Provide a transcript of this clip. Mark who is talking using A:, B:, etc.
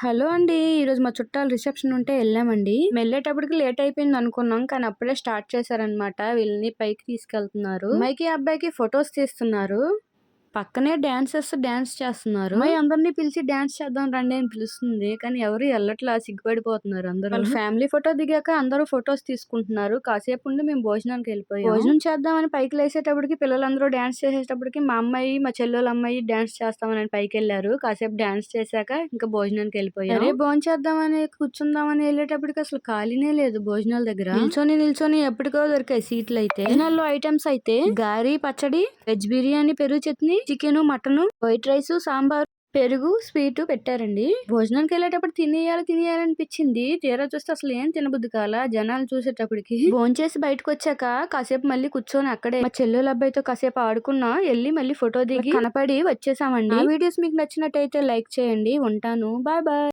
A: Hello అండి. ఈరోజు మా చుట్టాలు రిసెప్షన్ ఉంటే ఎళ్ళామండి. వెళ్ళేటప్పటికి లేట్ అయిపోయింది అనుకున్నాం. కానీ అప్పుడే స్టార్ట్ చేశారనమాట. వీళ్ళని పైకి తీసుకెళ్తున్నారు. అమ్మాయికి, అబ్బాయికి ఫోటోస్ తీస్తున్నారు. పక్కనే డాన్స్ చేస్తున్నారు. అమ్మాయి అందరిని పిలిచి డాన్స్ చేద్దాం రండి అని పిలుస్తుంది. కానీ ఎవరు ఎళ్ళట్లా సిగ్గుపడిపోతున్నారు అందరూ. వాళ్ళ ఫ్యామిలీ ఫోటో దిగాక అందరూ ఫోటోస్ తీసుకుంటున్నారు. కాసేపు ఉండి మేము భోజనానికి వెళ్ళిపోయాం. భోజనం చేద్దామని పైకి లేసేటప్పటికి పిల్లలందరూ డాన్స్ చేసేటప్పటికి మా అమ్మాయి, మా చెల్లెళ్ళ అమ్మాయి డాన్స్ చేస్తామని పైకెళ్లారు. కాసేపు డాన్స్ చేశాక ఇంకా భోజనానికి వెళ్ళిపోయాం. సరే భోంచేద్దామని కూర్చుందామని వెళ్ళేటప్పటికి అసలు ఖాళీనే లేదు భోజనాల దగ్గర. నిల్చొని ఎప్పటికో దొరికాయి సీట్లు అయితే. భోజనాల్లో ఐటమ్స్ అయితే గారి పచ్చడి, వెజ్ బిర్యానీ, పెరుగు chutney, chicken, mutton, white rice, sambar, పెరుగు, స్వీట్ పెట్టారండి. భోజనానికి వెళ్ళేటప్పుడు తినేయాలనిపించింది. తీరా చూస్తే అసలు ఏం తినబుద్ధి కాల. జనాలు చూసేటప్పటికి భోంచేసి బయటకు వచ్చాక కాసేపు మళ్ళీ కూర్చొని అక్కడే మా చెల్లెల అబ్బాయితో కాసేపు ఆడుకున్నా. వెళ్ళి మళ్ళీ ఫోటో దిగి కనపడి వచ్చేసామండి. ఆ వీడియోస్ మీకు నచ్చినట్టయితే లైక్ చేయండి. ఉంటాను. Bye bye.